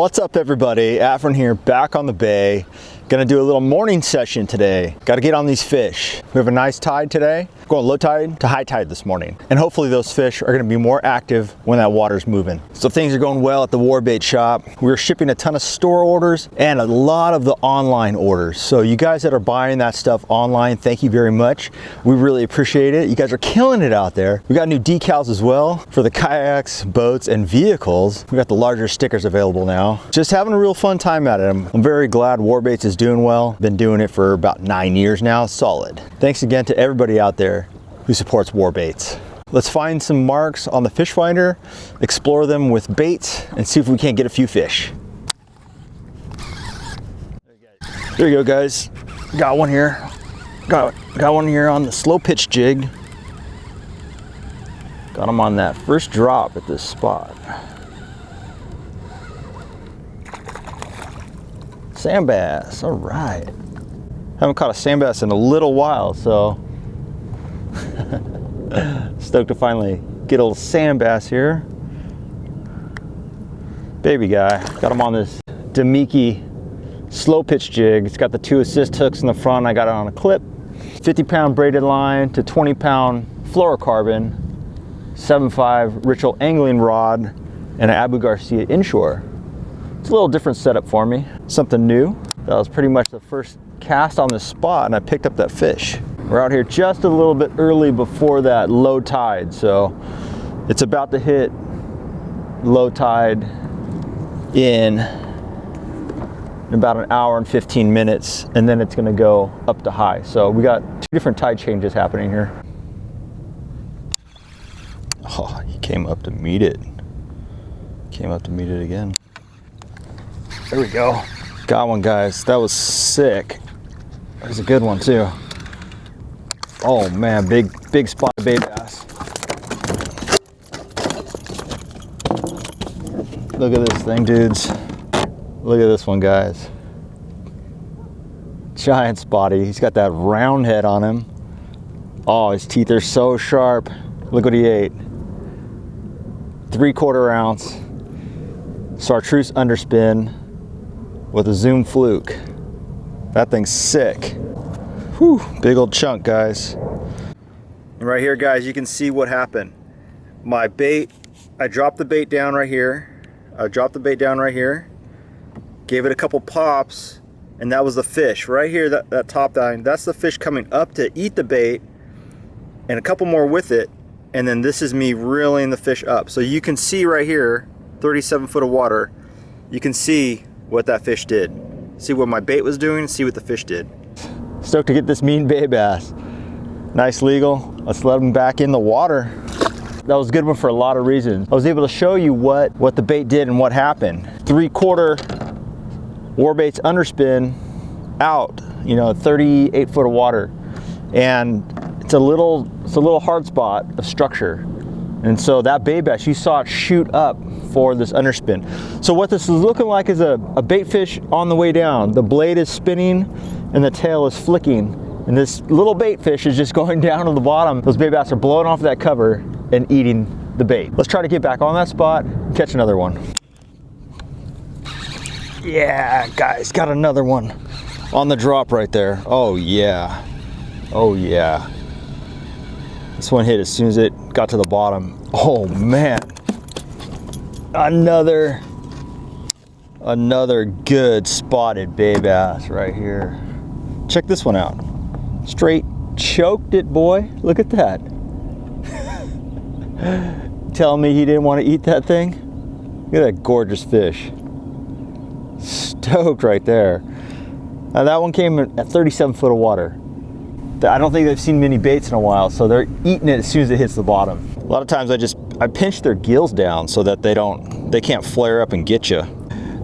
What's up everybody, Afrin here, back on the bay. Gonna do a little morning session today. Gotta get on these fish. We have a nice tide today. Going low tide to high tide this morning. And hopefully those fish are gonna be more active when that water's moving. So things are going well at the Warbaits shop. We're shipping a ton of store orders and a lot of the online orders. So you guys that are buying that stuff online, thank you very much. We really appreciate it. You guys are killing it out there. We got new decals as well for the kayaks, boats, and vehicles. We got the larger stickers available now. Just having a real fun time at it. I'm very glad Warbaits is doing well. Been doing it for about 9 years now, solid. Thanks again to everybody out there who supports Warbaits. Let's find some marks on the fish finder, explore them with baits, and see if we can't get a few fish. There you go guys, got one here. Got one here on the slow pitch jig. Got him on that first drop at this spot. Sand bass, all right. Haven't caught a sand bass in a little while, so stoked to finally get a little sand bass here. Baby guy, got him on this Demiki slow pitch jig. It's got the 2 assist hooks in the front. I got it on a clip. 50-pound braided line to 20-pound fluorocarbon, 7.5 Ritual angling rod, and an Abu Garcia inshore. It's a little different setup for me, something new. That was pretty much the first cast on this spot and I picked up that fish. We're out here just a little bit early before that low tide, so it's about to hit low tide in about an hour and 15 minutes, and then it's gonna go up to high. So we got 2 different tide changes happening here. Oh, he came up to meet it. Came up to meet it again. There we go. Got one, guys. That was sick. That was a good one too. Oh man, big spotted bay bass. Look at this thing, dudes. Look at this one, guys. Giant spotty. He's got that round head on him. Oh, his teeth are so sharp. Look what he ate. 3/4 ounce chartreuse underspin with a zoom fluke. That thing's sick. Whew, big old chunk, guys. And right here, guys, you can see what happened. My bait, I dropped the bait down right here. Gave it a couple pops, and that was the fish. Right here, that top line, that's the fish coming up to eat the bait, and a couple more with it, and then this is me reeling the fish up. So you can see right here, 37 foot of water, you can see what that fish did. See what my bait was doing, see what the fish did. Stoked to get this mean bay bass. Nice legal. Let's let him back in the water. That was a good one for a lot of reasons. I was able to show you what the bait did and what happened. 3/4 Warbaits underspin out, 38 foot of water. And it's a little hard spot of structure. And so that bay bass, you saw it shoot up for this underspin. So what this is looking like is a bait fish on the way down. The blade is spinning and the tail is flicking. And this little bait fish is just going down to the bottom. Those bay bass are blowing off that cover and eating the bait. Let's try to get back on that spot and catch another one. Yeah, guys, got another one on the drop right there. Oh yeah, oh yeah. This one hit as soon as it got to the bottom. Oh man, another good spotted bay bass right here. Check this one out. Straight choked it, boy. Look at that. Telling me he didn't want to eat that thing? Look at that gorgeous fish. Stoked right there. Now that one came at 37 foot of water. I don't think they've seen many baits in a while, so they're eating it as soon as it hits the bottom. A lot of times I pinch their gills down so that they can't flare up and get you.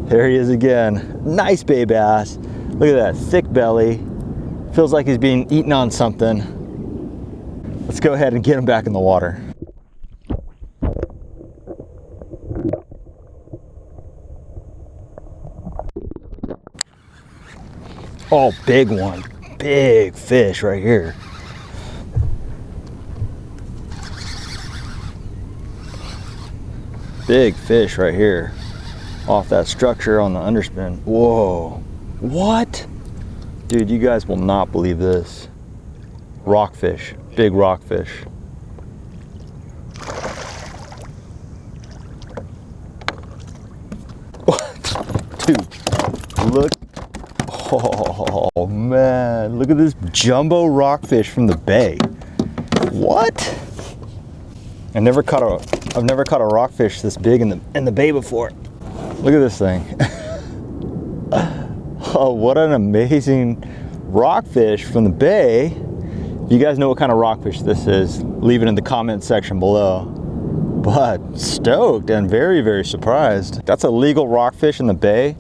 There he is again. Nice bay bass. Look at that thick belly. Feels like he's being eaten on something. Let's go ahead and get him back in the water. Oh, big one. Big fish right here. Big fish right here. off that structure on the underspin. Whoa, what? Dude, you guys will not believe this. Rockfish, big rockfish. What? Dude, look. Oh man, look at this jumbo rockfish from the bay. What? I've never caught a rockfish this big in the bay before. Look at this thing. Oh, what an amazing rockfish from the bay. If you guys know what kind of rockfish this is, leave it in the comment section below. But stoked and very, very surprised. That's a legal rockfish in the bay.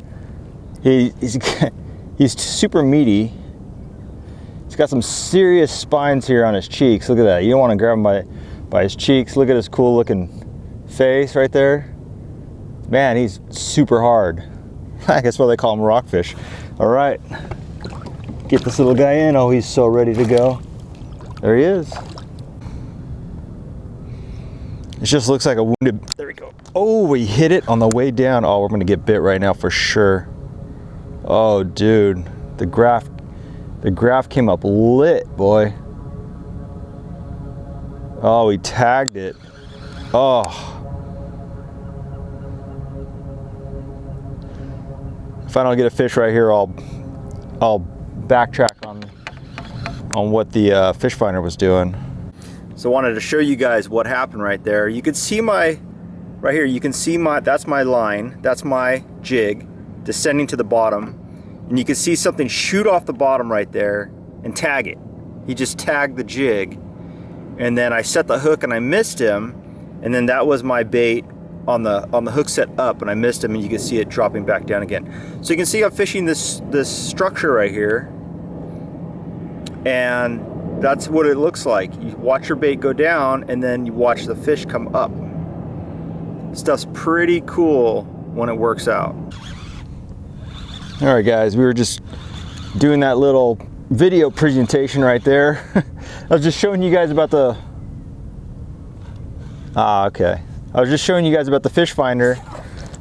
He's super meaty. He's got some serious spines here on his cheeks. Look at that. You don't want to grab him by his cheeks. Look at his cool looking face right there. Man, he's super hard. I guess why they call him rockfish. All right, get this little guy in. Oh, he's so ready to go. There he is. It just looks like a wounded, there we go. Oh, we hit it on the way down. Oh, we're gonna get bit right now for sure. Oh, dude, the graph came up lit, boy. Oh, we tagged it. Oh. If I don't get a fish right here, I'll backtrack on what the fish finder was doing. So I wanted to show you guys what happened right there. You can see right here, you can see that's my line, that's my jig descending to the bottom, and you can see something shoot off the bottom right there and tag it. He just tagged the jig, and then I set the hook and I missed him, and then that was my bait on the hook set up, and I missed him, and you can see it dropping back down again. So you can see I'm fishing this structure right here, and that's what it looks like. You watch your bait go down, and then you watch the fish come up. Stuff's pretty cool when it works out. All right, guys, we were just doing that little video presentation right there. I was just showing you guys about the okay. I was just showing you guys about the fish finder,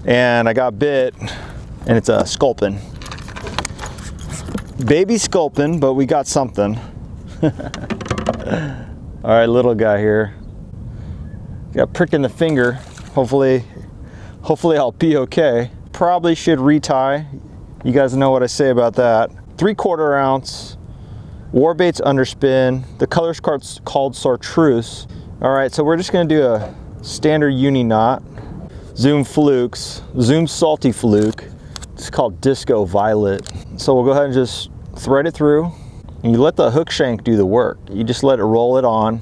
and I got bit, and it's a sculpin. Baby sculpin, but we got something. All right, little guy here. Got pricked in the finger. Hopefully I'll be okay. Probably should retie. You guys know what I say about that. 3/4 ounce, Warbaits underspin. The color's called Chartreuse. All right, so we're just gonna do a standard uni knot. Zoom flukes, Zoom salty fluke. It's called Disco Violet. So we'll go ahead and just thread it through. And you let the hook shank do the work. You just let it roll it on.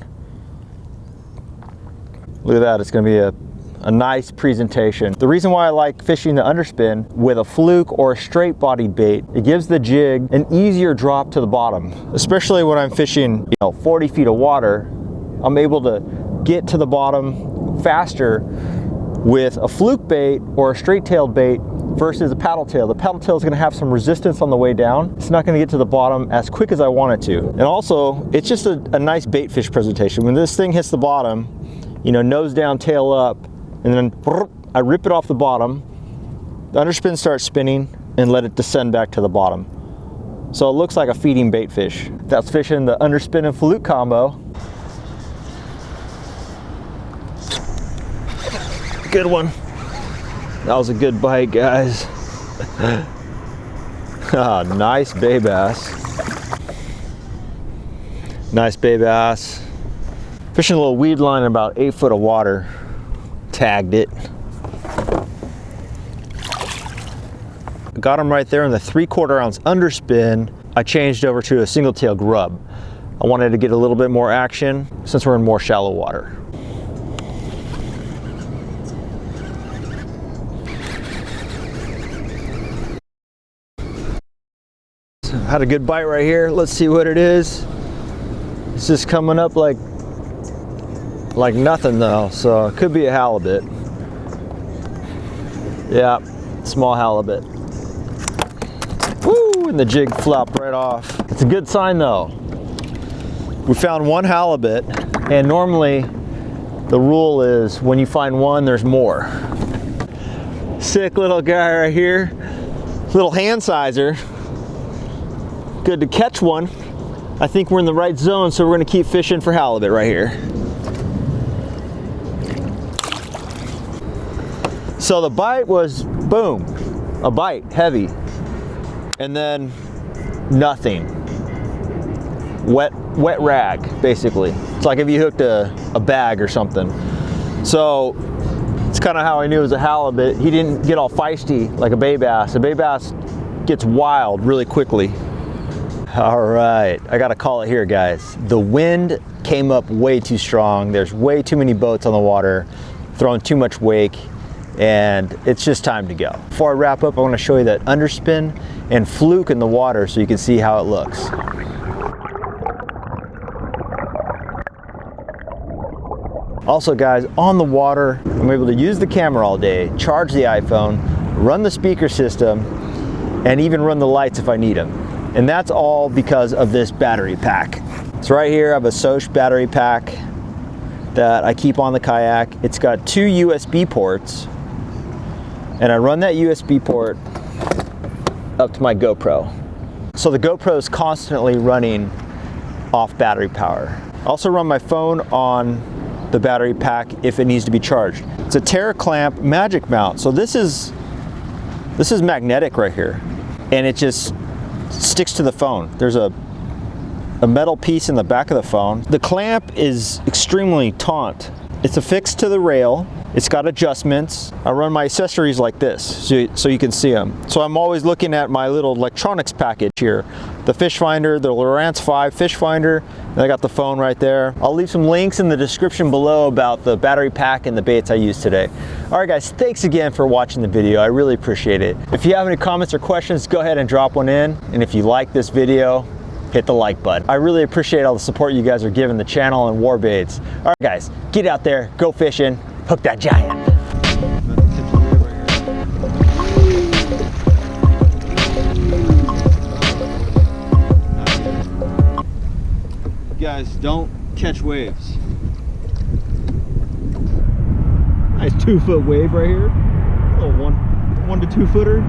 Look at that, it's gonna be a nice presentation. The reason why I like fishing the underspin with a fluke or a straight bodied bait, it gives the jig an easier drop to the bottom. Especially when I'm fishing 40 feet of water, I'm able to get to the bottom faster with a fluke bait or a straight-tailed bait versus a paddle tail. The paddle tail is going to have some resistance on the way down. It's not going to get to the bottom as quick as I want it to. And also, it's just a nice bait fish presentation. When this thing hits the bottom, nose down, tail up, and then I rip it off the bottom, the underspin starts spinning, and let it descend back to the bottom. So it looks like a feeding bait fish. That's fishing the underspin and fluke combo. Good one. That was a good bite, guys. Nice bay bass. Nice bay bass. Fishing a little weed line in about 8 foot of water. Tagged it. Got him right there in the 3/4 ounce underspin. I changed over to a single tail grub. I wanted to get a little bit more action since we're in more shallow water. Had a good bite right here. Let's see what it is. It's just coming up like nothing though, so it could be a halibut. Yeah, small halibut. Woo, and the jig flopped right off. It's a good sign though. We found one halibut, and normally the rule is when you find one, there's more. Sick little guy right here. Little hand sizer. Good to catch one. I think we're in the right zone, so we're gonna keep fishing for halibut right here. So the bite was, boom, a bite, heavy. And then nothing. Wet rag, basically. It's like if you hooked a bag or something. So it's kind of how I knew it was a halibut. He didn't get all feisty like a bay bass. A bay bass gets wild really quickly. All right, I gotta call it here, guys. The wind came up way too strong. There's way too many boats on the water, throwing too much wake, and it's just time to go. Before I wrap up, I wanna show you that underspin and fluke in the water so you can see how it looks. Also guys, on the water, I'm able to use the camera all day, charge the iPhone, run the speaker system, and even run the lights if I need them. And that's all because of this battery pack. So right here I have a Soch battery pack that I keep on the kayak. It's got 2 USB ports, and I run that USB port up to my GoPro. So the GoPro is constantly running off battery power. I also run my phone on the battery pack if it needs to be charged. It's a Terra clamp magic mount. So this is magnetic right here, and it just sticks to the phone. There's a metal piece in the back of the phone. The clamp is extremely taut. It's affixed to the rail. It's got adjustments. I run my accessories like this so you can see them. So I'm always looking at my little electronics package here. The fish finder, the Lowrance 5 fish finder, and I got the phone right there. I'll leave some links in the description below about the battery pack and the baits I used today. All right guys, thanks again for watching the video. I really appreciate it. If you have any comments or questions, go ahead and drop one in. And if you like this video, hit the like button. I really appreciate all the support you guys are giving the channel and Warbaits. All right guys, get out there, go fishing, hook that giant. Guys, don't catch waves. Nice 2-foot wave right here. A little 1 to 2 footer.